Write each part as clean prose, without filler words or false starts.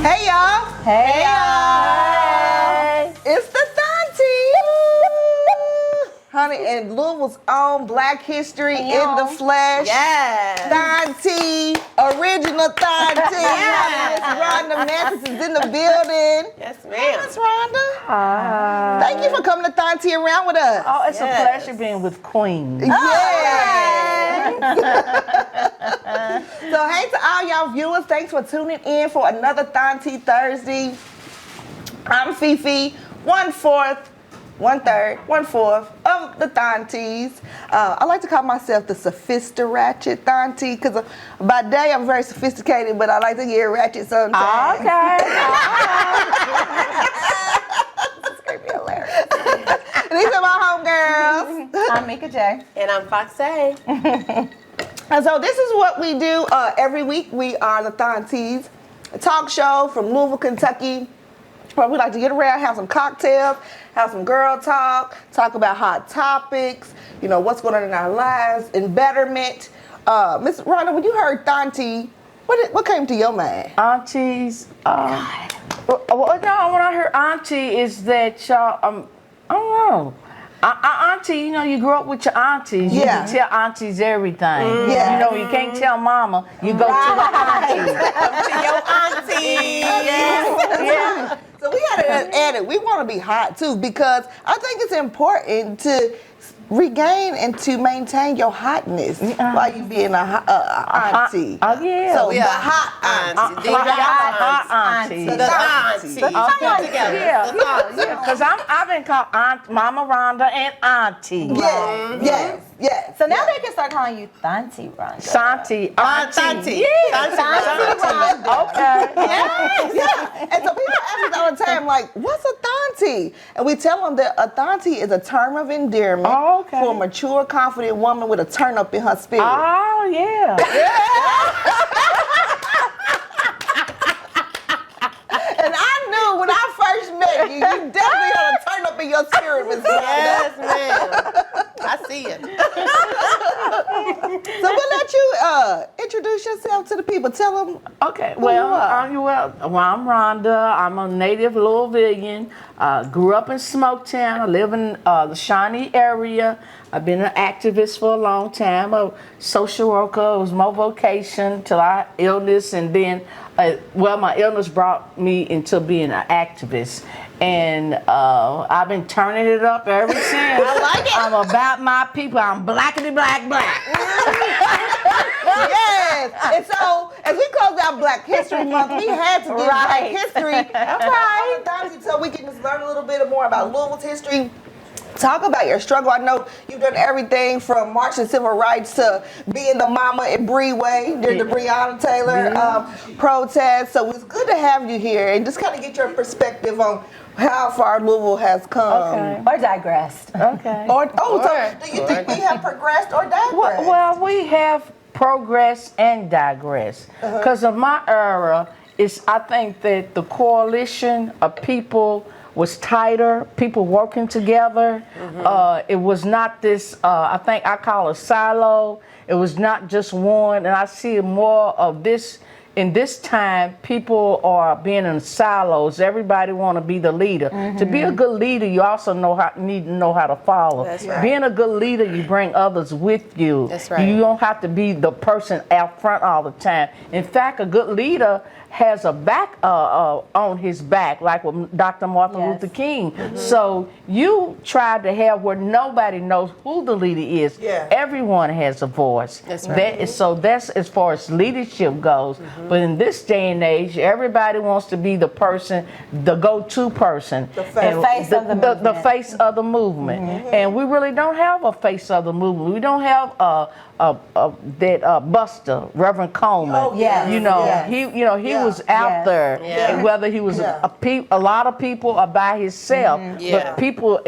Hey y'all. Hey y'all. It's the Thaunties. Honey, and Louisville's own Black History in the flesh. Yes. Thauntie, original Thauntie. Yes. Rhonda Mathies is in the building. Yes, Hey, ma'am. Miss Rhonda. Hi. Thank you for coming to Thauntie around with us. Oh, it's Yes. a pleasure being with Queen. Yeah. So hey to all y'all viewers, thanks for tuning in for another Thauntie Thursday. I'm Fifi, 1/4 of the Thaunties. I like to call myself the sophisticated Thauntie because by day I'm very sophisticated, but I like to get ratchet sometimes. Okay. This is gonna be hilarious. These are my homegirls. I'm Mika J. And I'm Foxay. And so this is what we do every week. We are the Thaunties, a talk show from Louisville, Kentucky, where we like to get around, have some cocktails, have some girl talk about hot topics, you know, what's going on in our lives, and betterment. Miss Rhonda, when you heard Thauntie, what came to your mind? Aunties. When I heard auntie is that y'all, I don't know. Auntie, you know, you grew up with your aunties. You Yeah. can tell aunties everything. Yeah. You know, you can't tell mama. You go to the auntie. To your auntie. Yes. Yeah. So we had to add it. We want to be hot too because I think it's important to regain and to maintain your hotness while you being a auntie. Oh, yeah. So We the are hot auntie. These are Hot aunties. aunties. The aunties. The Come together. Yeah, The aunties. because I've been called Aunt, Mama Rhonda and Auntie. Yes. So now they can start calling you Thauntie Rhonda. Santi, Thauntie. Yeah. Thauntie. Okay. Yeah. And so people ask us all the time, like, what's a Thauntie? And we tell them that a Thauntie is a term of endearment for a mature, confident woman with a turn up in her spirit. Oh, yeah. And I knew when I first met you, you definitely had a turn up in your spirit, Miss Rhonda. Yes, ma'am. I see it. So we'll let you introduce yourself to the people. Tell them. Okay, well, I'm Rhonda. I'm a native Louisvillian. Grew up in Smoketown. I live in the Shawnee area. I've been an activist for a long time, a social worker. It was my vocation till I illness, and then, my illness brought me into being an activist. And I've been turning it up ever since. I like it. I'm about my people. I'm blackity black. Yes. And so, as we close out Black History Month, we had to do Black History. Right. So we can just learn a little bit more about Louisville's history. Talk about your struggle. I know you've done everything from marching civil rights to being the mama at Breeway during the Breonna Taylor protest. So it's good to have you here and just kind of get your perspective on how far Louisville has come. Okay. Or digressed. Okay. So do you think we have progressed or digressed? Well, we have progressed and digressed. Because of my era, I think that the coalition of people was tighter, people working together. It was not this, I think I call it silo. It was not just one, and I see more of this. In this time, people are being in silos. Everybody want to be the leader. To be a good leader, you also need to know how to follow. That's right. Being a good leader, you bring others with you. That's right. You don't have to be the person out front all the time. In fact, a good leader has a back on his back, like with Dr. Martin Luther King. So you try to have where nobody knows who the leader is. Yeah. Everyone has a voice. That's right. That's as far as leadership goes. But in this day and age, everybody wants to be the person, the go-to person. The face of the movement. The face of the movement. And we really don't have a face of the movement. We don't have Buster, Reverend Coleman. Oh, yes. You know, Yes. he was out there. Yeah. And whether he was a lot of people are by himself, Yeah. but people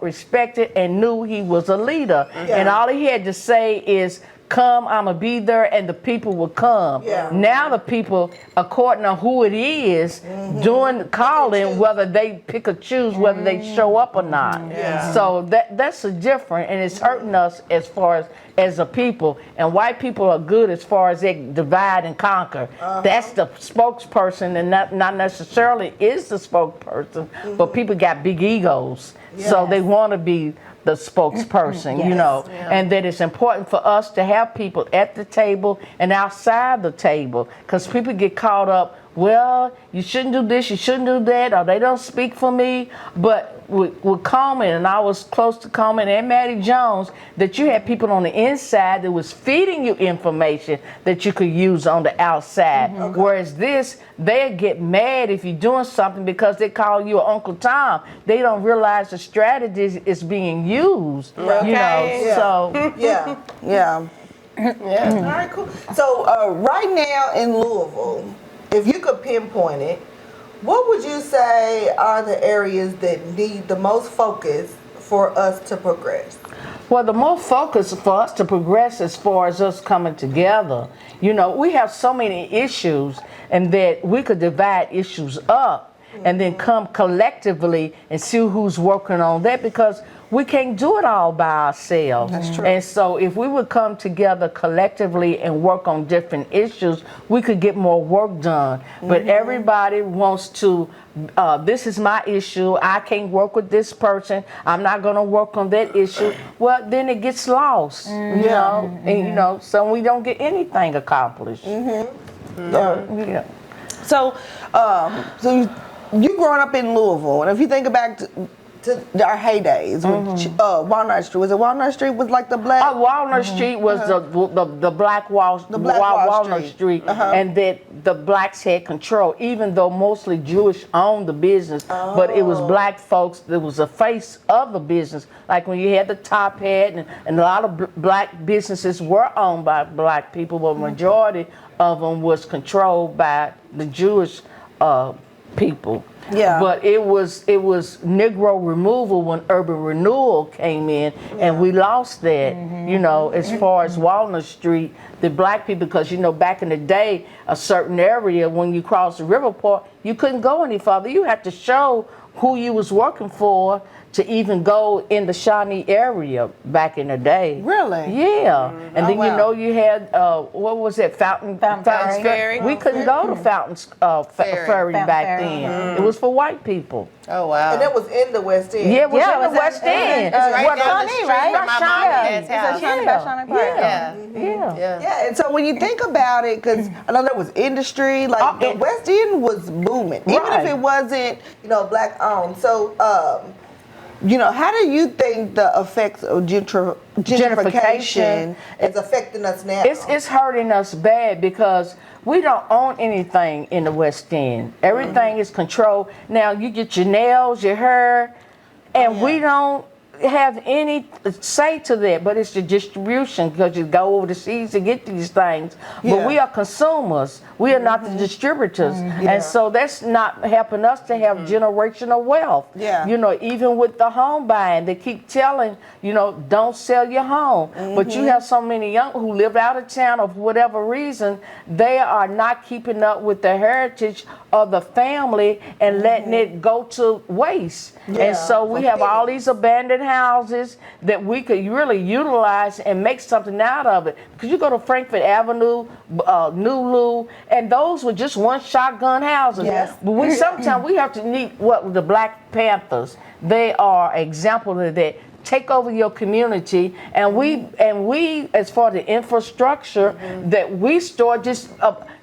respected and knew he was a leader. And all he had to say is, come, I'm going to be there, and the people will come. Yeah. Now the people, according to who it is, doing the calling, whether they pick or choose, whether they show up or not. Yeah. So that's a different, and it's hurting us as far as a people. And white people are good as far as they divide and conquer. That's the spokesperson, and not necessarily is the spokesperson, but people got big egos. So they want to be the spokesperson, you know, and that it's important for us to have people at the table and outside the table, because people get caught up, well, you shouldn't do this, you shouldn't do that, or they don't speak for me. But with Coleman, and I was close to Coleman and Maddie Jones, that you had people on the inside that was feeding you information that you could use on the outside. Whereas this, they get mad if you're doing something because they call you Uncle Tom. They don't realize the strategy is being used, you know, so. Yeah. All right, cool. So right now in Louisville, if you could pinpoint it, what would you say are the areas that need the most focus for us to progress? Well, the most focus for us to progress as far as us coming together, you know, we have so many issues, and that we could divide issues up and then come collectively and see who's working on that, because we can't do it all by ourselves. That's true. And so if we would come together collectively and work on different issues, we could get more work done. But everybody wants to, this is my issue, I can't work with this person, I'm not gonna work on that issue. Well, then it gets lost, you know, and you know, so we don't get anything accomplished. Yeah. So, so you growing up in Louisville, and if you think back to our heydays, with Walnut Street, was it Walnut Street was like the black? Walnut Street was the black Walnut Street, and that the blacks had control, even though mostly Jewish owned the business, but it was black folks that was the face of the business. Like when you had the Top Hat, and a lot of black businesses were owned by black people, but majority of them was controlled by the Jewish people. Yeah. But it was Negro removal when urban renewal came in, and we lost that, you know, as far as Walnut Street, the black people, because, you know, back in the day, a certain area, when you crossed the Riverport, you couldn't go any further. You had to show who you was working for to even go in the Shawnee area back in the day. Really? Yeah. And then, wow. you know, you had, what was it, Fountains Ferry. We couldn't go to Fountains Ferry back then. It was for white people. Oh, wow. And that was in the West End. Yeah, it was Yeah, in it the was West End. It's right Well, down the Shawnee, street right? from my mom and dad's house. Shawnee by Shawnee Park. Yeah. Yeah, and so when you think about it, because I know there was industry, like the West End was booming, even Right. if it wasn't, you know, black owned. So, you know, how do you think the effects of gentrification is affecting us now? It's hurting us bad because we don't own anything in the West End. Everything is controlled. Now you get your nails, your hair, and we don't have any say to that, but it's the distribution, because you go overseas to get these things. But we are consumers. We are not the distributors. And so that's not helping us to have generational wealth. Yeah. You know, even with the home buying, they keep telling, you know, don't sell your home. But you have so many young who live out of town of whatever reason, they are not keeping up with the heritage of the family and letting it go to waste. And so we have all these abandoned houses that we could really utilize and make something out of it. Because you go to Frankfurt Avenue, Nulu, and those were just one shotgun houses. Yes. But sometimes we have to need what the Black Panthers. They are example of that. Take over your community, and we as far as the infrastructure that we store, just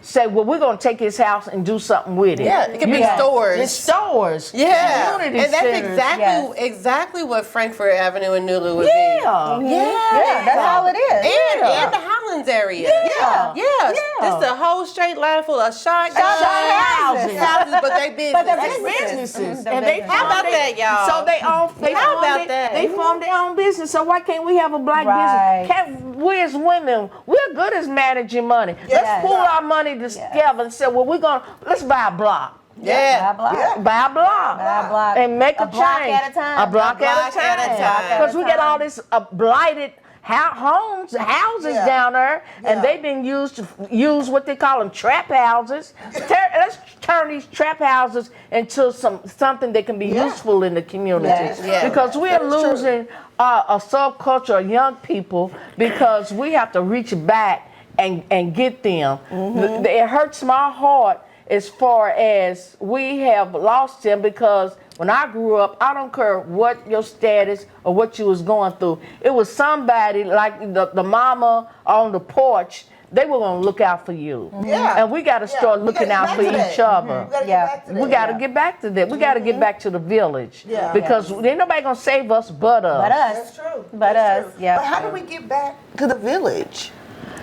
say, well, we're going to take his house and do something with it. Yeah, it could be stores. It's stores. Yeah, Community and that's centers. exactly what Frankfurt Avenue and Nulu would be. Yeah, that's all it is. And the Highlands area. Yeah. Just a whole straight line full of shotgun houses. but they businesses. But they're Businesses. And they How about that, y'all? So they How about that? They form their own business. So why can't we have a black business? We as women, we're good as managing money. Let's pool our money together and say, well, let's buy a block. Yeah. Buy a block. And make a change. Block at a time. A block at a time. Because we got all this blighted houses down there, and they've been used to use what they call them trap houses. Let's turn these trap houses into something that can be useful in the community, because we are losing a subculture of young people because we have to reach back and get them. It hurts my heart as far as we have lost them, because when I grew up, I don't care what your status or what you was going through. It was somebody like the mama on the porch. They were gonna look out for you. And we got to start looking out for each other. We got to get back to that. We got to get back to the village, because ain't nobody gonna save us but us. But us. That's true. But That's us. true. Yeah. But how do we get back to the village?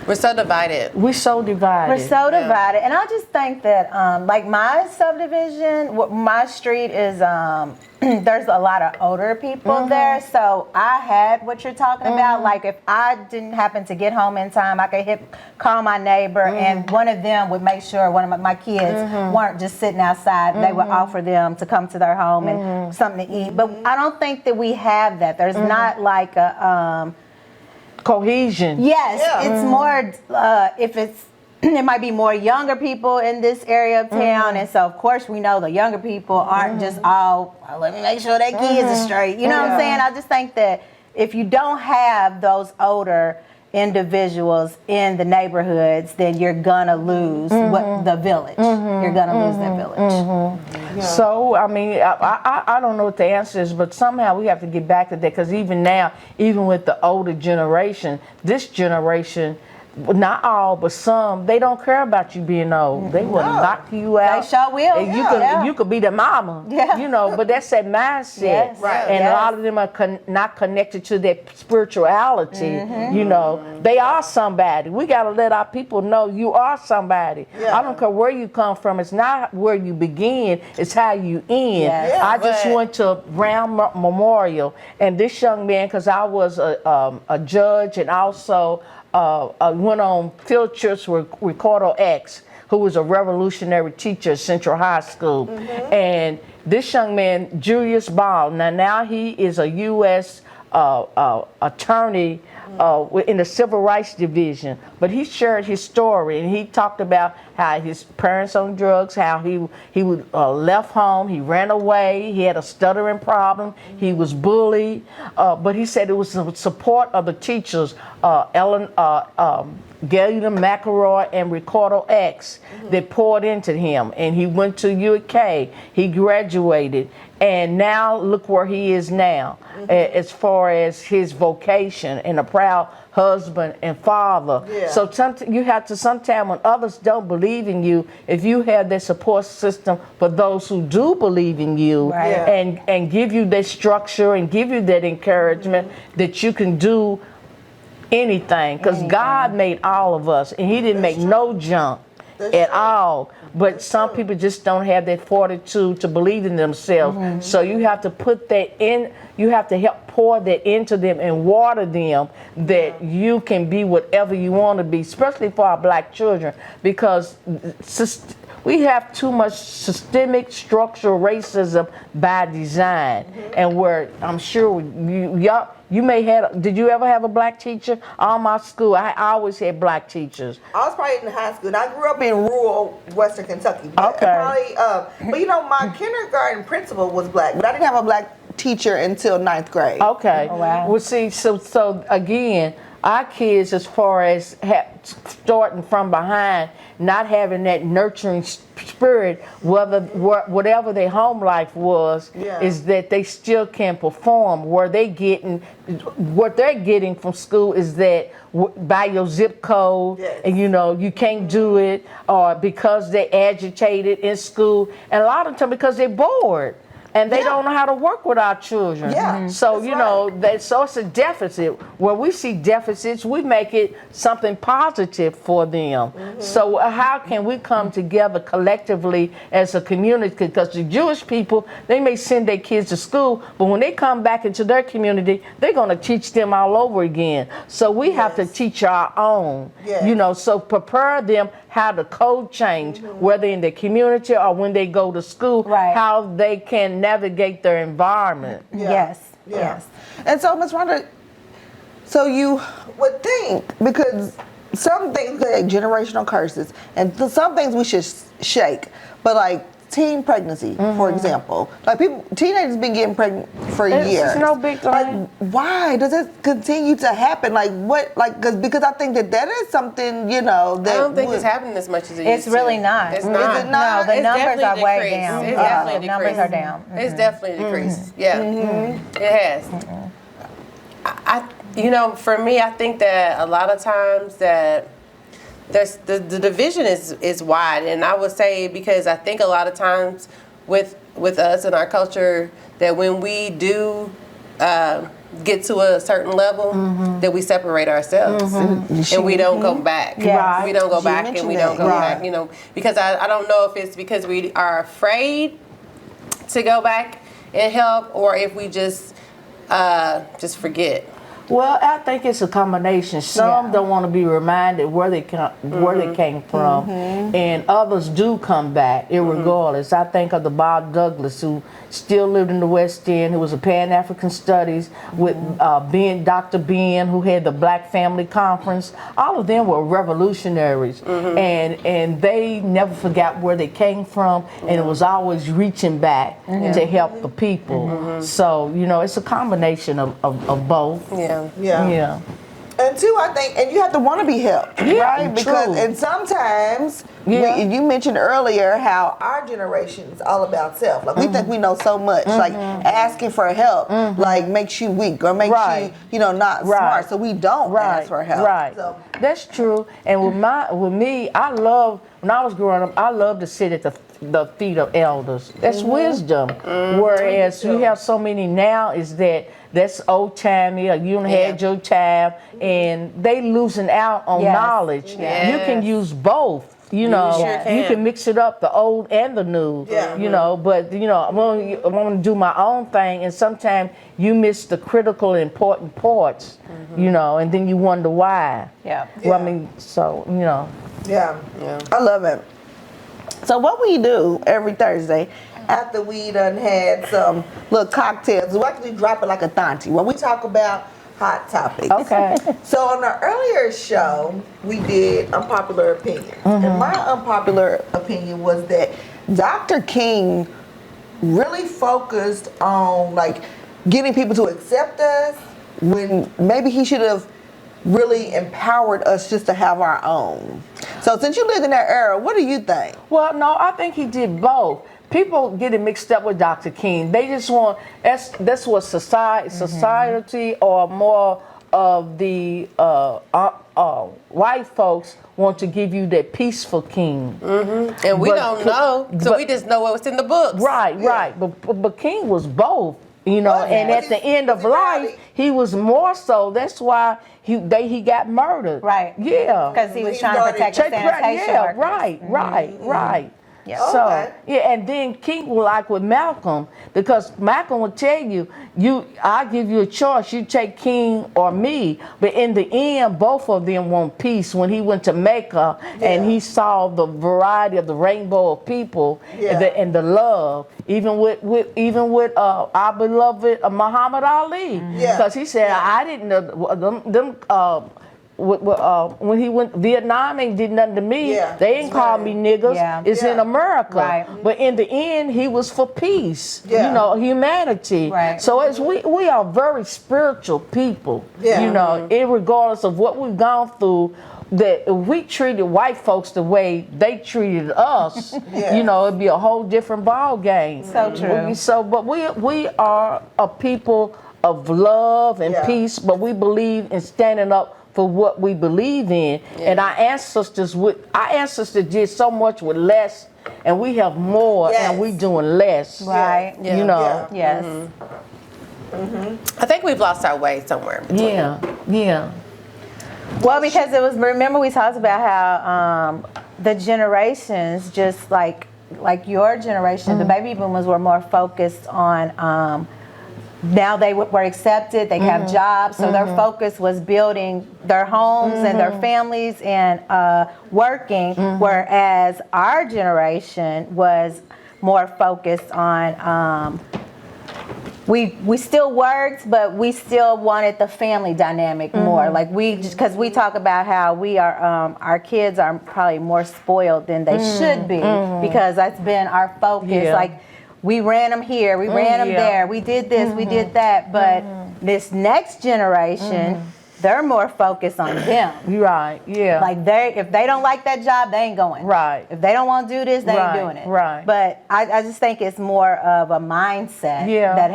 We're so divided. We're so divided. We're so divided. And I just think that, like my subdivision, my street is, there's a lot of older people there. So I had what you're talking about. Like if I didn't happen to get home in time, I could call my neighbor, and one of them would make sure one of my kids weren't just sitting outside. They would offer them to come to their home and something to eat. But I don't think that we have that. There's not like a... cohesion. Yes, it's more if it's it might be more younger people in this area of town, and so of course we know the younger people aren't just all, well, let me make sure that kids are straight. You know what I'm saying? I just think that if you don't have those older individuals in the neighborhoods, then you're gonna lose the village. You're gonna lose that village. So, I mean, I don't know what the answer is, but somehow we have to get back to that, because even now, even with the older generation, this generation, not all, but some, they don't care about you being old. They will knock you out. They sure will. And you could be the mama, you know, but that's that mindset. Yes. Right. And a lot of them are not connected to that spirituality, you know. They are somebody. We got to let our people know you are somebody. I don't care where you come from. It's not where you begin. It's how you end. Yes. I just went to Brown Memorial, and this young man, because I was a judge and also went on field trips with Ricardo X, who was a revolutionary teacher at Central High School. And this young man, Julius Ball, now he is a U.S. Attorney in the Civil Rights Division, but he shared his story, and he talked about how his parents on drugs, how he would left home, he ran away, he had a stuttering problem, he was bullied, but he said it was the support of the teachers, Gilliam McElroy and Ricardo X, that poured into him, and he went to UK, he graduated, and now look where he is now, as far as his vocation, and a proud husband and father. So you have to, sometimes when others don't believe in you, if you have that support system for those who do believe in you, and give you that structure and give you that encouragement that you can do anything, because God made all of us, and he didn't make no junk at all. But some people just don't have that fortitude to believe in themselves. So you have to put that in, you have to help pour that into them and water them, that you can be whatever you want to be, especially for our black children, because we have too much systemic structural racism by design. And where I'm sure you may have, did you ever have a black teacher? All my school, I always had black teachers. I was probably in high school, and I grew up in rural Western Kentucky. But but you know, my kindergarten principal was black, but I didn't have a black teacher until 9th grade. Okay. Oh, wow. Well, see, so again, our kids, as far as starting from behind, not having that nurturing spirit, whatever their home life was, is that they still can perform. What they're getting from school is that by your zip code, and you know you can't do it, or because they agitated in school, and a lot of times because they're bored. And they don't know how to work with our children. So, you know, so it's a deficit. Where we see deficits, we make it something positive for them. So how can we come together collectively as a community? Because the Jewish people, they may send their kids to school, but when they come back into their community, they're going to teach them all over again. So we have to teach our own, you know, so prepare them how the code change, whether in the community or when they go to school, how they can navigate their environment. Yes. And so, Ms. Rhonda, So you would think, because some things like generational curses, and some things we should shake, but like teen pregnancy, for example, like teenagers been getting pregnant for years. It's no big thing. Like, why does it continue to happen? Like what? Like because I think that is something that I don't think it's happening as much as it used It's really not. It's not. Is it not? No, the It's numbers are definitely way decreased. down. It's definitely The numbers are decreased. down. It's definitely decreased. Yeah, it has. For me, I think that a lot of times that there's the division is wide, and I would say because I think a lot of times with us and our culture that when we do get to a certain level, that we separate ourselves and we don't go back. Yes. We don't go She back and we don't go mentioned back. Because I don't know if it's because we are afraid to go back and help, or if we just forget. Well, I think it's a combination. Some don't want to be reminded where they came from, and others do come back, irregardless. I think of the Bob Douglas, who still lived in the West End, who was a Pan-African Studies, with Dr. Ben, who had the Black Family Conference. All of them were revolutionaries, and they never forgot where they came from, and it was always reaching back to help the people. So, it's a combination of both. Yeah. And two, I think, and you have to want to be helped, right? Because, and sometimes, you mentioned earlier how our generation is all about self. Like, we think we know so much. Like, asking for help, like, makes you weak or makes you, not smart. So we don't ask for help. Right. So. That's true. And with me, when I was growing up, I loved to sit at the feet of elders. That's wisdom. Whereas you have so many now is that's old timey, or you done had your time, and they losing out on knowledge. Yes. You can use both. You can mix it up, the old and the new. But I want to do my own thing, and sometimes you miss the critical, important parts. And then you wonder why. Well, I mean, I love it. So what we do every Thursday, after we done had some little cocktails, we actually drop it like a Thauntie, where we talk about hot topics. Okay. So on the earlier show, we did unpopular opinion. And my unpopular opinion was that Dr. King really focused on like getting people to accept us when maybe he should have really empowered us just to have our own. So since you lived in that era, what do you think? Well, no, I think he did both. People get it mixed up with Dr. King. They just want, that's what society or more of the white folks want to give you that peaceful king. And we don't know, so we just know what's in the books. Right. But King was both, and at the end of life, he was more so. That's why he got murdered. Right. Yeah. Because he was trying to protect the sanitation workers. Right. Yeah. So Okay. and then King was like with Malcolm, because Malcolm would tell you, I give you a choice, you take King or me. But in the end, both of them want peace. When he went to Mecca and he saw the variety of the rainbow of people and the love, even with our beloved Muhammad Ali, because he said I didn't know them. When he went Vietnam, ain't did nothing to me. They ain't call me niggas. It's in America. Right. But in the end, he was for peace. Humanity. Right. So we are very spiritual people. Irregardless of what we've gone through. That if we treated white folks the way they treated us, it'd be a whole different ball game. So true. But we are a people of love and peace. But we believe in standing up for what we believe in. And our ancestors did so much with less, and we have more, and we doing less. Right. Yes. I think we've lost our way somewhere. Yeah. Well, because remember we talked about how the generations, just like your generation, the baby boomers were more focused on now they were accepted, they have jobs, so their focus was building their homes and their families and working, whereas our generation was more focused on we still worked, but we still wanted the family dynamic more. Like because we talk about how we are, our kids are probably more spoiled than they should be, because that's been our focus. Yeah. Like we ran them here, we ran them there, we did this, we did that. But this next generation, they're more focused on them. Right, yeah. Like if they don't like that job, they ain't going. Right. If they don't want to do this, they Right, ain't doing it. right. But I just think it's more of a mindset Yeah. that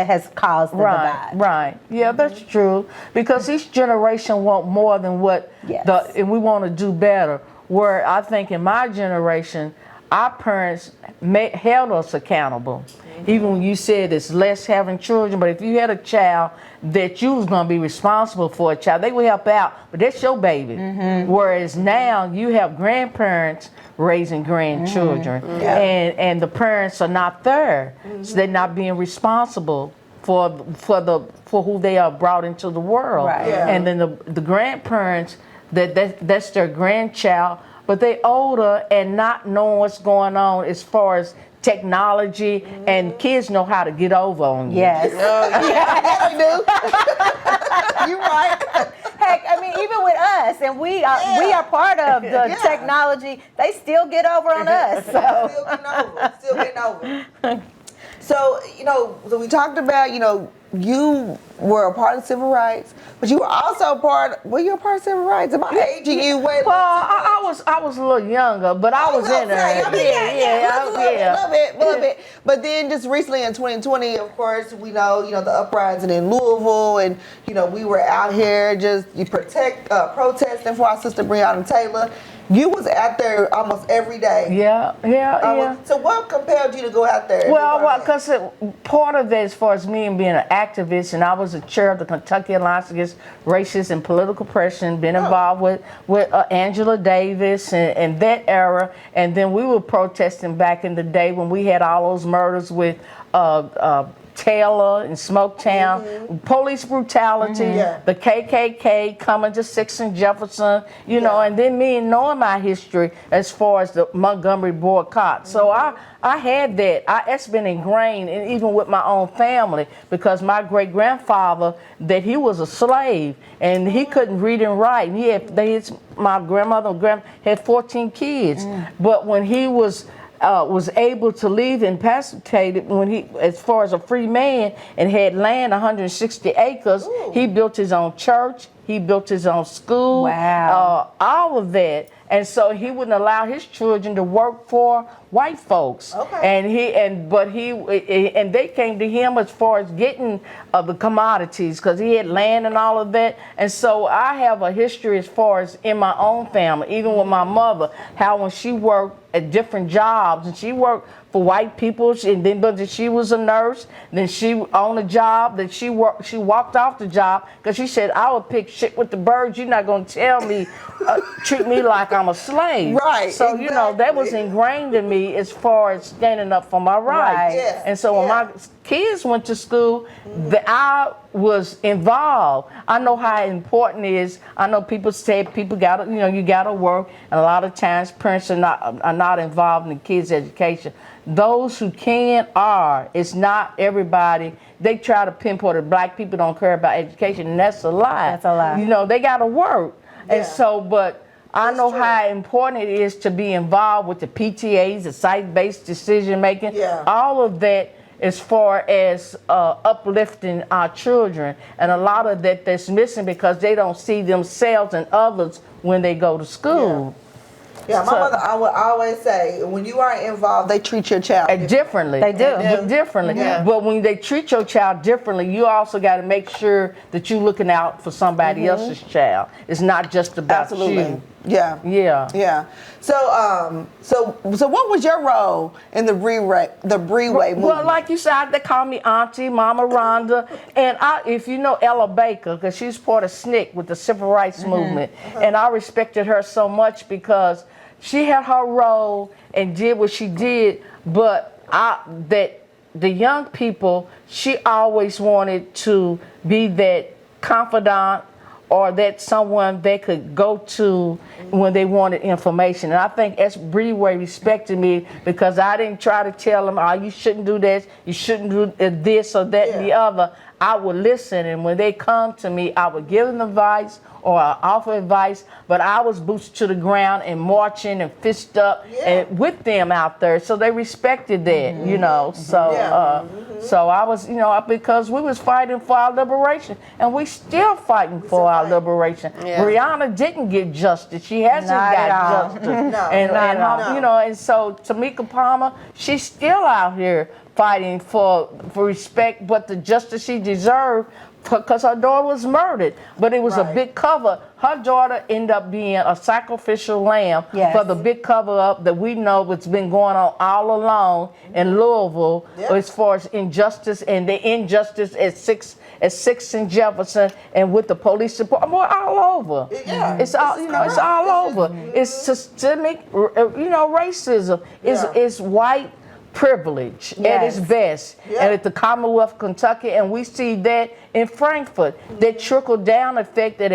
has caused the divide. Right. Yeah, that's true. Because each generation want more than what Yes. and we want to do better. Where I think in my generation, our parents held us accountable. Even when you said it's less having children, but if you had a child that you was going to be responsible for a child, they would help out, but that's your baby. Whereas now you have grandparents raising grandchildren, and the parents are not there, so they're not being responsible for who they are brought into the world. Right. Yeah. And then the grandparents, that's their grandchild, but they older and not knowing what's going on as far as technology, and kids know how to get over on you. Yes. Yeah, they do. You're right. Heck, I mean, even with us, and we are part of the technology, they still get over on us. So. Still getting over. So, so we talked about, you were a part of civil rights, but you were also were you a part of civil rights? Am I aging you? Well, I was a little younger, but I was in there. A little bit. But then just recently in 2020, of course, we know, the uprising in Louisville, and, we were out here just protesting for our sister Breonna Taylor. You was out there almost every day. Yeah. So what compelled you to go out there? Well, because part of that, as far as me and being an activist, and I was the chair of the Kentucky Alliance Against Racist and Political Oppression, been involved with Angela Davis and that era, and then we were protesting back in the day when we had all those murders with Taylor and Smoketown, police brutality, the KKK coming to 6th and Jefferson, and then me knowing my history as far as the Montgomery boycott. So I had that. It's been ingrained, and even with my own family, because my great grandfather, that he was a slave and he couldn't read and write. And my grandmother had 14 kids, but when he was able to leave incapacitated, as far as a free man, and had land 160 acres. Ooh. He built his own church. He built his own school. Wow. All of that. And so he wouldn't allow his children to work for white folks. Okay. And they came to him as far as getting the commodities, because he had land and all of that. And so I have a history as far as in my own family, even with my mother, how when she worked at different jobs, and she worked for white people, but she was a nurse, then she owned a job, that she walked off the job because she said, I would pick shit with the birds, you're not going to tell me, treat me like I'm a slave. Right. So, that was ingrained in me as far as standing up for my rights. Right. Yeah. And so when my kids went to school, I was involved. I know how important it is. I know people say you gotta work, and a lot of times parents are not involved in the kids' education. Those who can are. It's not everybody. They try to pinpoint that black people don't care about education, and that's a lie. That's a lie. They gotta work. Yeah. And so, but I know how important it is to be involved with the PTAs, the site-based decision making, all of that, as far as uplifting our children. And a lot of that's missing because they don't see themselves and others when they go to school. Yeah, my mother, I would always say, when you are involved, they treat your child differently. They do. Differently. Yeah. But when they treat your child differently, you also got to make sure that you're looking out for somebody else's child. It's not just about you. Yeah. So what was your role in the Breeway movement? Well, like you said, they call me Auntie, Mama Rhonda, and if you know Ella Baker, because she's part of SNCC with the Civil Rights Movement, and I respected her so much because she had her role and did what she did, but the young people, she always wanted to be that confidant or that someone they could go to when they wanted information. And I think Breeway respected me because I didn't try to tell them, oh, you shouldn't do this, you shouldn't do this or that and the other. I would listen, and when they come to me, I would give them advice or offer advice, but I was boots to the ground and marching and fist up and with them out there, so they respected that, you know. So, so I was, you know, because we was fighting for our liberation, and we still fighting for our liberation. Brianna didn't get justice; she hasn't got justice, and you know, and so Tamika Palmer, she's still out here fighting for respect, but the justice she deserved, because her daughter was murdered. But it was a big cover. Her daughter ended up being a sacrificial lamb for the big cover up that we know what's been going on all along in Louisville as far as injustice, and the injustice at 6th and Jefferson and with the police department, all over. It's all, you know, it's all over. It's systemic, you know, racism. It's white privilege at its best, and at the Commonwealth of Kentucky, and we see that in Frankfurt, that trickle down effect that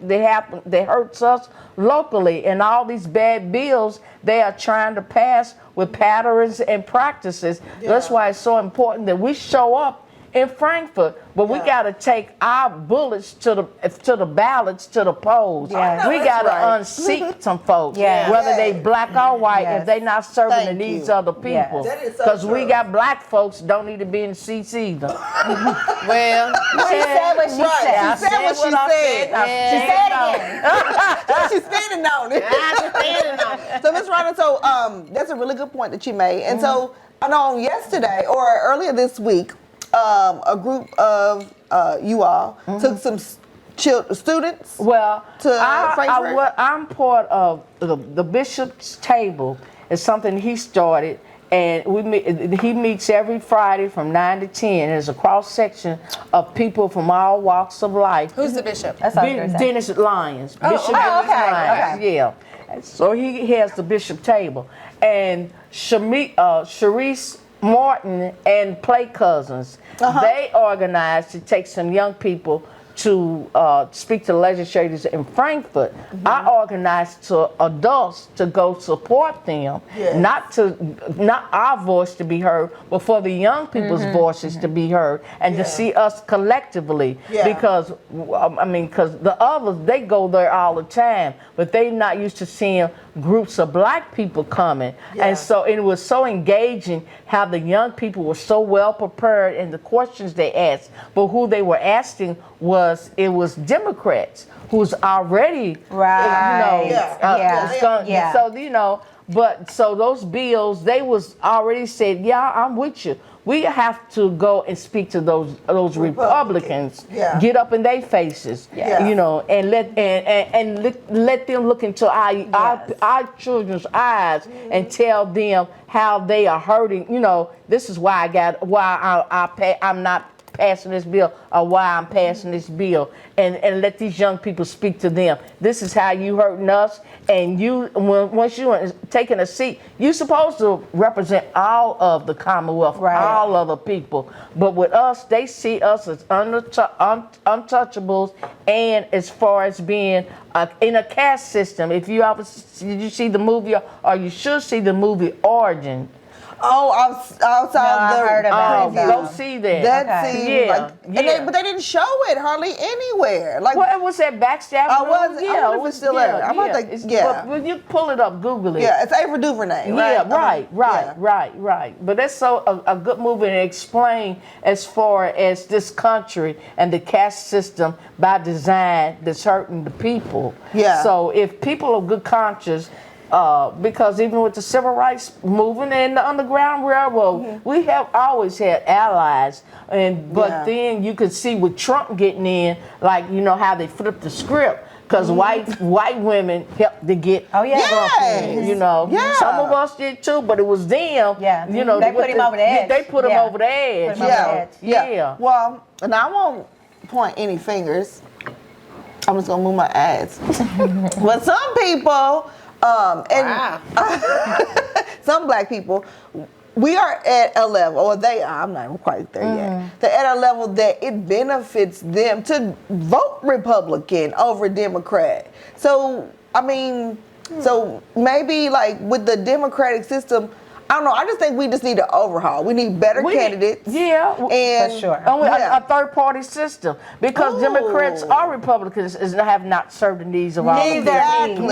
that hurts us locally, and all these bad bills they are trying to pass with patterns and practices. That's why it's so important that we show up in Frankfurt, but we got to take our bullets to the ballots, to the polls. We got to unseat some folks, whether they black or white, if they not serving the needs of the people. Because we got black folks don't need to be in seats either. Well, she said what she said. She said what she said. She said it again. She's standing on it. So Ms. Rhonda, so that's a really good point that you made. And so I know yesterday or earlier this week, a group of you all took some students to Frankfurt. I'm part of the bishop's table. It's something he started, and he meets every Friday from 9 to 10. There's a cross section of people from all walks of life. Who's the bishop? Dennis Lyons. Bishop Dennis Lyons. Yeah. So he has the bishop table, and Sharice Martin and Play Cousins, they organized to take some young people to speak to legislators in Frankfurt. I organized to adults to go support them, not our voice to be heard, but for the young people's voices to be heard, and to see us collectively. Because because the others, they go there all the time, but they not used to seeing groups of black people coming. And so it was so engaging how the young people were so well prepared in the questions they asked, but who they were asking was Democrats who's already so you know, but so those bills, they was already said, I'm with you. We have to go and speak to those Republicans, get up in their faces, you know, and let them look into our children's eyes and tell them how they are hurting. You know, this is why I'm not passing this bill, or why I'm passing this bill, and let these young people speak to them. This is how you hurting us, and once you're taking a seat, you're supposed to represent all of the Commonwealth, all of the people. But with us, they see us as untouchables, and as far as being in a caste system. If you did you see the movie, or you should see the movie Origin. I heard about it. Go see that. That seemed but they didn't show it hardly anywhere. Like, it was at Backstab. I wonder if it's still there. But you pull it up, Google it. Yeah, it's Ava DuVernay, right? Right. But that's a good movie to explain as far as this country and the caste system by design that's hurting the people. Yeah. So if people of good conscience, because even with the civil rights movement and the Underground Railroad, we have always had allies, but then you could see with Trump getting in, like, you know how they flipped the script, because white women helped to get Trump in, you know. Some of us did too, but it was them. You know, they put him over the edge. They put him over the edge. Well, and I won't point any fingers. I'm just gonna move my ads. But some people. Some black people, we are at a level, or they are, I'm not even quite there yet. They're at a level that it benefits them to vote Republican over Democrat. So, I mean, so maybe like with the Democratic system, I don't know. I just think we just need to overhaul. We need better candidates. And for sure. A third-party system, because Democrats or Republicans have not served the needs of all. Neither. And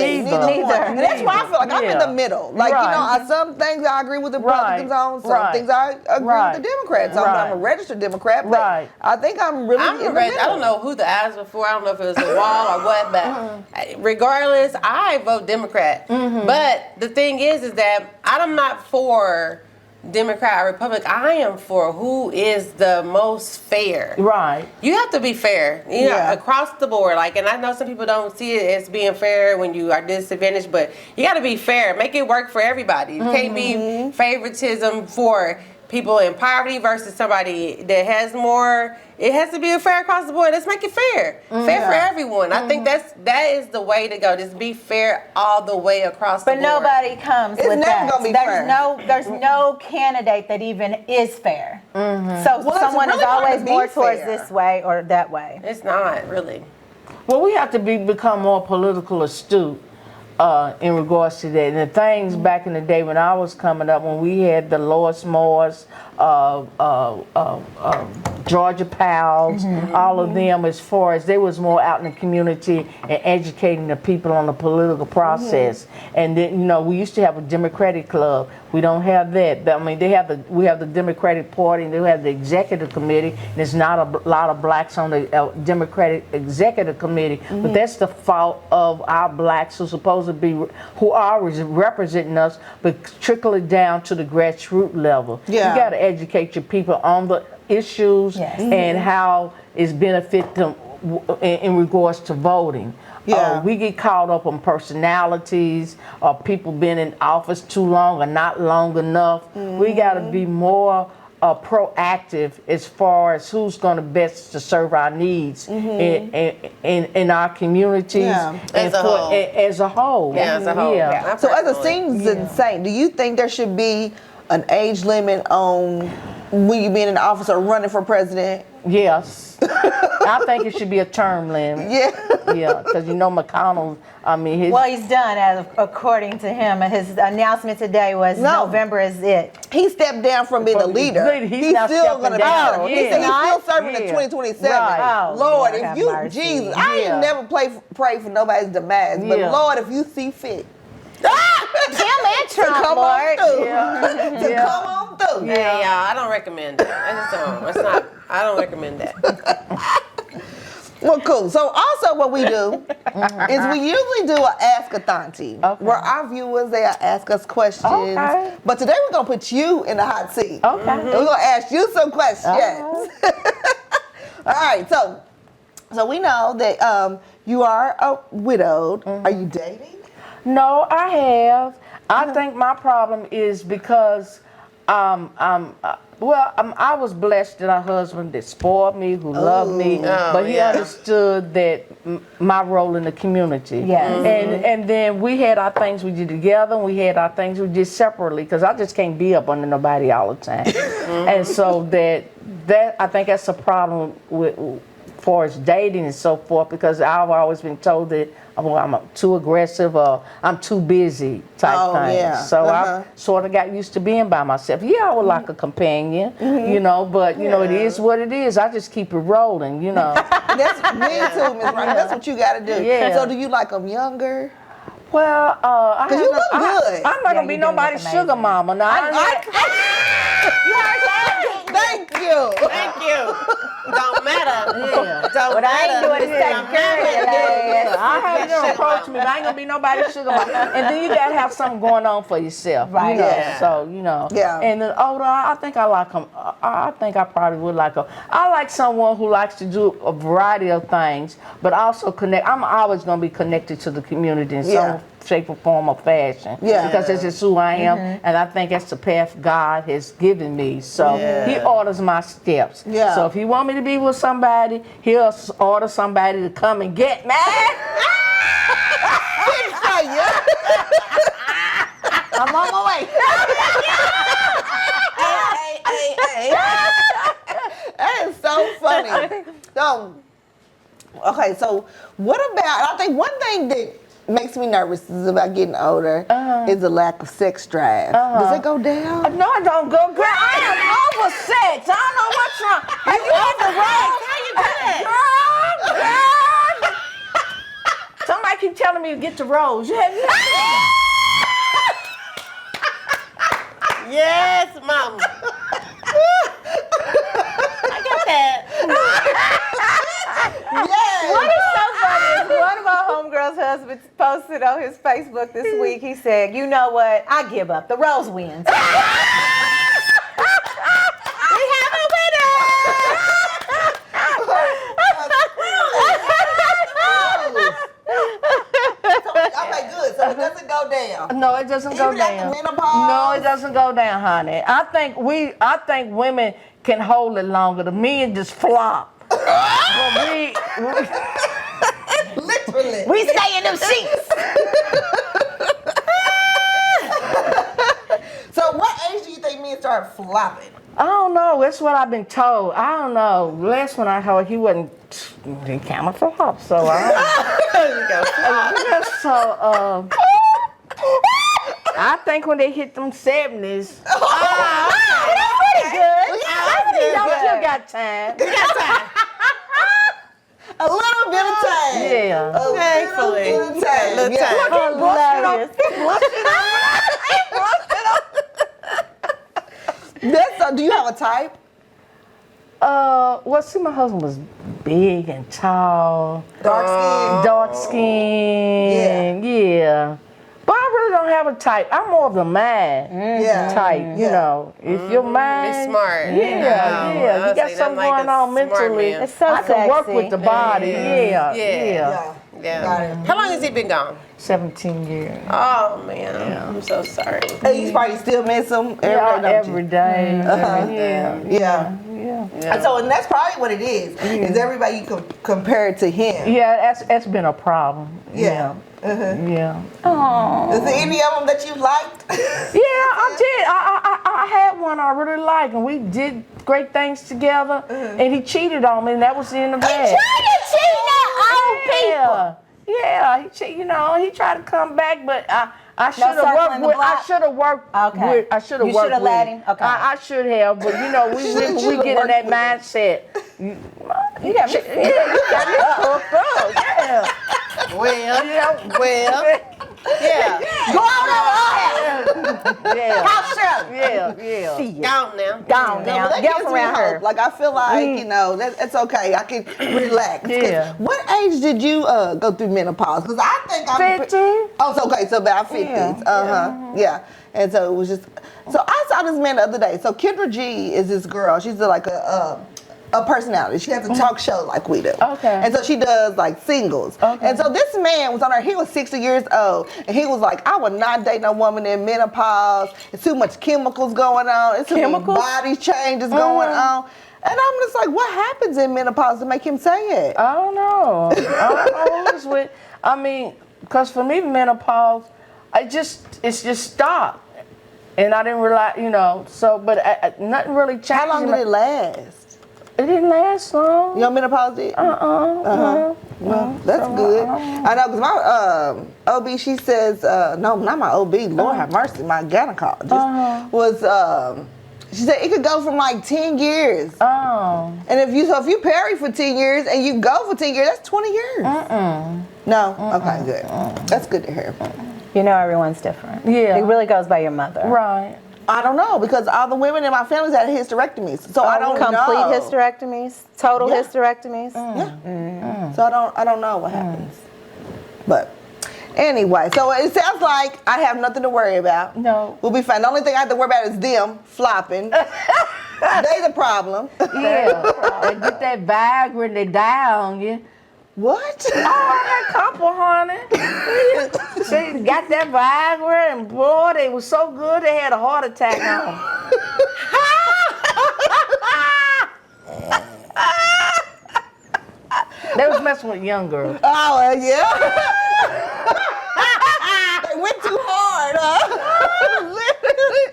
that's why I feel like I'm in the middle. Like you know, some things I agree with the Republicans on, some things I agree with the Democrats on. I'm a registered Democrat, but I think I'm really in the middle. I don't know who the ads were for. I don't know if it was a wall or what, but regardless, I vote Democrat. But the thing is that I'm not for Democrat or Republic. I am for who is the most fair. Right. You have to be fair, you know, across the board. Like, and I know some people don't see it as being fair when you are disadvantaged, but you got to be fair. Make it work for everybody. You can't be favoritism for people in poverty versus somebody that has more. It has to be fair across the board. Let's make it fair. Fair for everyone. I think that is the way to go. Just be fair all the way across the board. But nobody comes with never that. gonna be fair. There's no candidate that even is fair. So someone really is always hard to be more towards fair. this way or that way. It's not really. Well, we have to become more political astute in regards to that. And the things back in the day when I was coming up, when we had the Lois Moores, Georgia Powells, all of them, as far as they was more out in the community and educating the people on the political process. And then, you know, we used to have a Democratic club. We don't have that. I mean, we have the Democratic Party, and they have the executive committee. And there's not a lot of blacks on the Democratic executive committee, but that's the fault of our blacks who are representing us, but trickle it down to the grassroots level. You got to educate your people on the issues and how it's benefit them in regards to voting. We get caught up on personalities or people being in office too long or not long enough. We got to be more proactive as far as who's going to best to serve our needs in our communities as a whole. So as a seasoned saint, do you think there should be an age limit on when you being in office or running for president? Yes. I think it should be a term limit. Yeah, because you know McConnell, I mean, he's done, according to him. His announcement today was November is it. He stepped down from being a leader. He's still going to be. He's still serving in 2027. Right. Lord, if you, Jesus, I ain't never prayed for nobody's demise, but Lord, if you see fit. Him and Trump, Lord. Come on through. Hey, y'all, I don't recommend that. I don't recommend that. Well, cool. So also what we do is we usually do an Ask a Thauntie, where our viewers, they ask us questions. But today we're going to put you in the hot seat. And we're going to ask you some questions. All right. So we know that you are widowed. Are you dating? No, I have. I think my problem is because I was blessed that a husband that spoiled me, who loved me, but he understood that my role in the community. And then we had our things we did together, and we had our things we did separately, because I just can't be up under nobody all the time. And so that I think that's a problem with far as dating and so forth, because I've always been told that I'm too aggressive or I'm too busy type thing. So I sort of got used to being by myself. I would like a companion, you know, but you know, it is what it is. I just keep it rolling, you know. That's me too, Ms. Rhonda. That's what you got to do. So do you like them younger? Well, because you look good. I'm not gonna be nobody's sugar mama. Now, Thank you. Don't matter. What I ain't doing is taking care of I have them approach me, but I ain't gonna be nobody's sugar mama. And then you gotta have something going on for yourself, right? You know? So you know. And the older, I think I like them. I think I probably would like them. I like someone who likes to do a variety of things, but also connect. I'm always gonna be connected to the community in some shape or form or fashion. Because that's just who I am, and I think that's the path God has given me. So He orders my steps. So if He want me to be with somebody, He'll order somebody to come and get me. I'm on my way. Okay, so what about? I think one thing that makes me nervous is about getting older is the lack of sex drive. Does it go down? No, it don't go. Girl, I am over sex. I don't know what's wrong. Have you ever rose? How you do that? Girl. Somebody keep telling me to get the rose. You have Yes, mama. I got that. Yes. What is so funny is one of our homegirls' husbands posted on his Facebook this week. He said, "You know what? I give up. The rose wins." We have a winner. Okay, good. So it doesn't go down. No, it doesn't go Even after down. menopause? No, it doesn't go down, honey. I think women can hold it longer. The men just flop. But Literally. We stay in them sheets. So what age do you think men start flopping? I don't know. That's what I've been told. I don't know. Last one I heard, he kind of flop. So I don't I think when they hit them 70s. Pretty good. Y'all still got time. A little bit of time. Yeah. A little bit of time. Little Yeah. time. Hilarious. Do you have a type? Well, see, my husband was big and tall, Dark skin. yeah. But I really don't have a type. I'm more of the mind Yeah. type, you know. If your mind It's smart. Yeah. You got something going on mentally. It's so I can work sexy. with the body. Yeah. Yeah. Yeah. Got it. How long has he been gone? 17 years. Oh man, I'm so sorry. And you probably still miss them every day, don't Every you? day. Yeah. Yeah. And so, and that's probably what it is. Is everybody you compare it to him? Yeah, that's been a problem. Yeah. Yeah. Is there any of them that you liked? Yeah, I did. I had one I really liked, and we did great things together. And he cheated on me, and that was the end of that. Yeah, he cheated. You know, he tried to come back, but I should have circling worked the with. block? I should have worked. Okay. With, I should have You worked. shoulda with let him? Okay. I should have, but you know, we get in that mindset. You got me. You got me hooked up. Yeah. Well, yeah. Go on Yeah. House show. Yeah. Gone now. Gone No, now. but that Get gives me around her. hope. Like I feel like you know it's okay. I can relax. 'Cause Yeah. What age did you go through menopause? Because I think I'm 50. Oh, so okay, so about 50s. Yeah. And so it was just. So I saw this man the other day. So Kendra G is this girl. She's like a personality. She has a talk show like we do. Okay. And so she does like singles. Okay. And so this man was on her, he was 60 years old. And he was like, I would not date no woman in menopause. It's too much chemicals going on. It's too many body changes going on. And I'm just like, what happens in menopause to make him say it? I don't know. I mean, because for me, menopause, it's just stopped. And I didn't realize, you know, so, but nothing really changed. How long did it last? It didn't last long. Your menopause did? Well, that's good. I know, because my OB, she says, no, not my OB, Lord have mercy, my gynecologist, was, she said it could go from like 10 years. Oh. And if you parry for 10 years and you go for 10 years, that's 20 years. No? Okay, good. That's good to hear. You know, everyone's different. Yeah. It really goes by your mother. Right. I don't know, because all the women in my family had hysterectomies, so I don't know. Complete hysterectomies, total hysterectomies. So I don't know what happens. But anyway, so it sounds like I have nothing to worry about. No. We'll be fine. The only thing I have to worry about is them flopping. They the problem. Yeah. They get that Viagra and they die on you. What? Oh, that couple, honey. She got that Viagra and boy, they was so good they had a heart attack on them. They was messing with young girls. Oh, yeah. They went too hard, huh?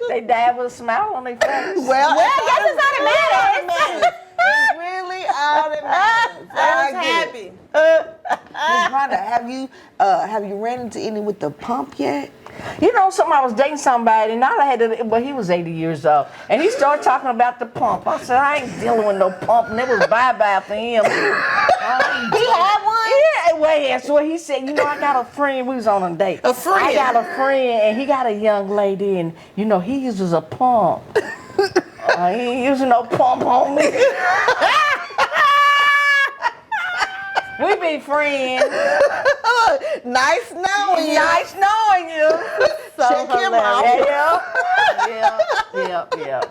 They died with a smile on their face. Well, I guess it's automatic. It's really automatic. I was happy. Miss Rhonda, have you ran into any with the pump yet? You know, I was dating somebody, and I had to, well, he was 80 years old, and he started talking about the pump. I said, I ain't dealing with no pump, and it was bye-bye for him. He had one? Yeah, well, yeah, so he said, you know, I got a friend, we was on a date. A friend? I got a friend, and he got a young lady, and, you know, he uses a pump. He ain't using no pump on me. We be friends. Nice knowing you. Nice knowing you. So Check him out. Yeah.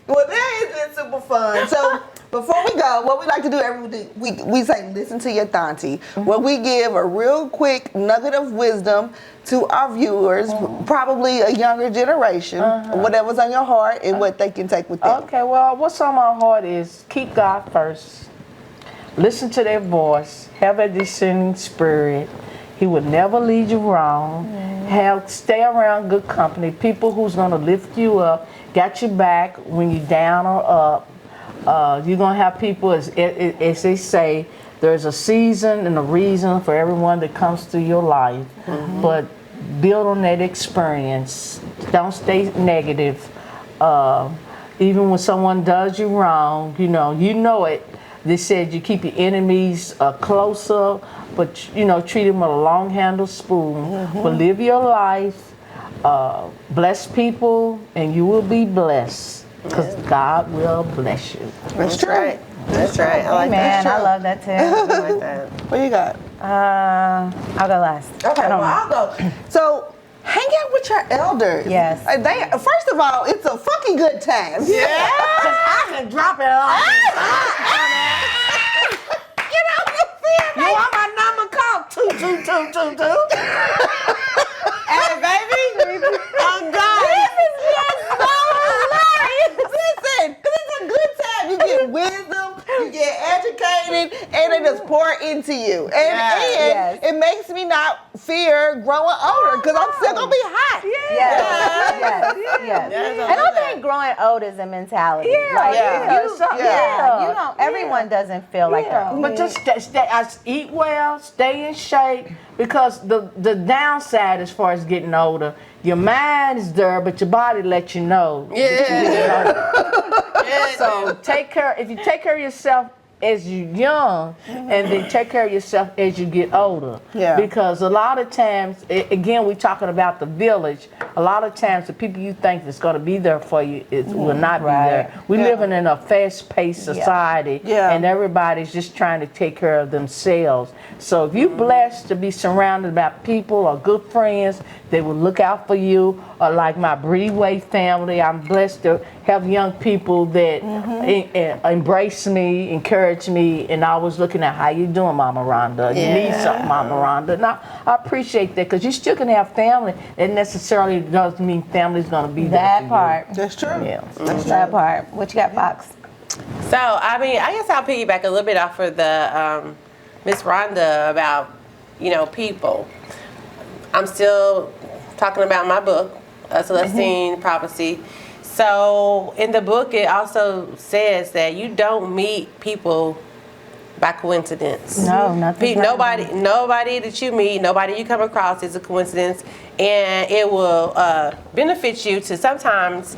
Well, that has been super fun. So before we go, what we like to do every week, we say listen to your Thauntie, where we give a real quick nugget of wisdom to our viewers, probably a younger generation, whatever's on your heart and what they can take with them. Okay, well, what's on my heart is keep God first. Listen to their voice. Have a discerning spirit. He will never lead you wrong. Stay around good company. People who's gonna lift you up, got your back when you're down or up. You're gonna have people, as they say, there's a season and a reason for everyone that comes through your life. But build on that experience. Don't stay negative. Even when someone does you wrong, you know it. They said you keep your enemies closer, but you know, treat them with a long handled spoon. But live your life, bless people, and you will be blessed, because God will bless you. That's true. That's right. I like Man, that. I love that too. I like that. What you got? I'll go last. Okay, I'll go. So, hang out with your elders. Yes. First of all, it's a fucking good time. Yeah, because I can drop it off. Get out the field. You want my number? Call 22222. Hey, baby. Oh, God. This is just so hilarious. Listen, because it's a good time. You get wisdom, you get educated, and it just pour into you. And it makes me not fear growing older, because I'm still going to be hot. Yes. And I think growing old is a mentality. Everyone doesn't feel like that. But just eat well, stay in shape, because the downside as far as getting older, your mind is there, but your body lets you know. So take care. If you take care of yourself as you're young, and then take care of yourself as you get older. Yeah. Because a lot of times, again, we're talking about the village. A lot of times, the people you think that's going to be there for you will not be there. We're living in a fast-paced society, and everybody's just trying to take care of themselves. So if you're blessed to be surrounded by people or good friends, they will look out for you. Or like my Breedway family, I'm blessed to have young people that embrace me, encourage me, and always looking at how you doing, Mama Rhonda. You need something, Mama Rhonda. Now, I appreciate that, because you still can have family. It necessarily doesn't mean family's going to be there That for part. you. That's true. Yeah. That part. What you got, Fox? So, I mean, I guess I'll piggyback a little bit off of the Miss Rhonda about, people. I'm still talking about my book, Celestine Prophecy. So in the book, it also says that you don't meet people by coincidence. No, nothing. Nobody that you meet, nobody you come across is a coincidence, and it will benefit you to sometimes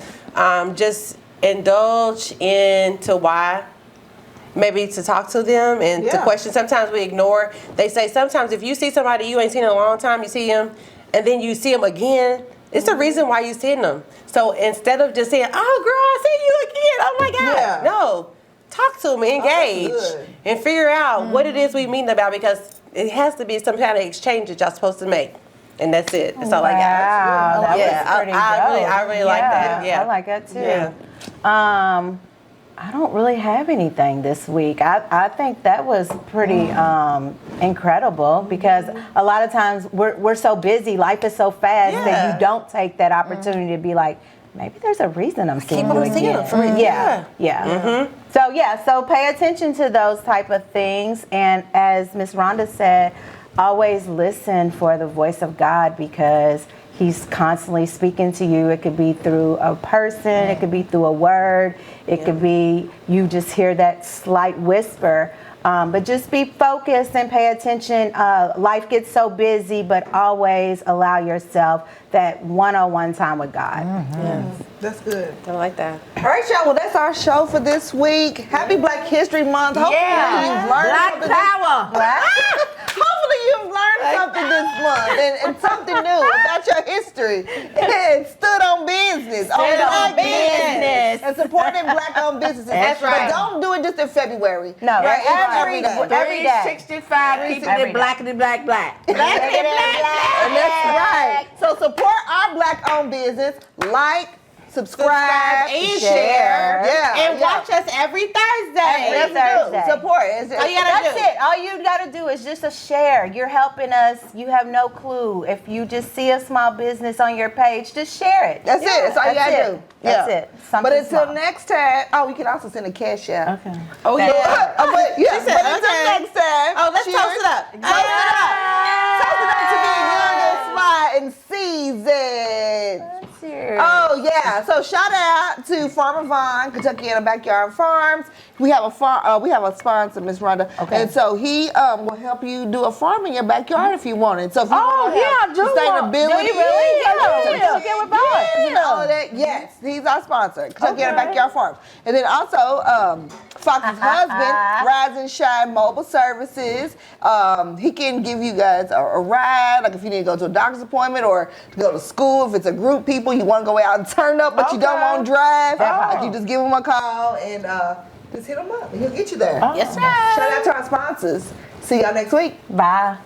just indulge into why. Maybe to talk to them and to question. Sometimes we ignore. They say sometimes if you see somebody you ain't seen in a long time, you see them, and then you see them again, it's the reason why you seen them. So instead of just saying, "Oh, girl, I see you again," oh my God, no, talk to them, engage, and figure out what it is we mean about, because it has to be some kind of exchange that y'all supposed to make, and that's it. That's all I got. Wow, that was pretty dope. I really like that. Yeah, I like that too. Yeah. I don't really have anything this week. I think that was pretty incredible, because a lot of times we're so busy, life is so fast that you don't take that opportunity to be like, maybe there's a reason I'm seeing you again. So pay attention to those type of things, and as Miss Rhonda said, always listen for the voice of God, because He's constantly speaking to you. It could be through a person, it could be through a word, it could be you just hear that slight whisper But just be focused and pay attention. Life gets so busy, but always allow yourself that one-on-one time with God. Yes. That's good. I like that. All right, y'all. Well, that's our show for this week. Happy Black History Month. Hopefully you've learned Black something. power. Hopefully you've learned something this month and something new about your history. And stood on business. Stood on business. And supporting Black-owned businesses. That's right. But don't do it just in February. No, right? every day. 365 keeping Every it black and black. And that's right. So support our Black-owned business. Like, subscribe, and share. Yeah. And watch us every Thursday. Every Yes, Thursday. do. Support. It's just, All you gotta That's do. it. All you gotta do is just a share. You're helping us. You have no clue. If you just see a small business on your page, just share it. That's it. That's all you That's gotta it. do. That's Yeah. it. Something But until small. next time, we can also send a cash out. Okay. Oh, Yeah. yeah. But until okay. next time. Oh, let's cheers. toast it up. Toast it up. Toast it up to being young and sly and seasoned. Cheers. Oh yeah! So shout out to Farmer Vaughn, Kentucky and Backyard Farms. We have a sponsor, Miss Rhonda, Okay. and so he will help you do a farm in your backyard if you want it. So if you want to have I do want- sustainability, Do you really? yeah, Get with Bob. and all of that. Yes, he's our sponsor, Kentucky and Backyard Farms, and then also Fox's husband, Rise and Shine Mobile Services. He can give you guys a ride, like if you need to go to a doctor's appointment or to go to school. If it's a group people, you want to go out and turn up, but you don't want to drive. Like you just give him a call and just hit him up, and he'll get you there. Yes, ma'am. Shout out to our sponsors. See y'all next week. Bye.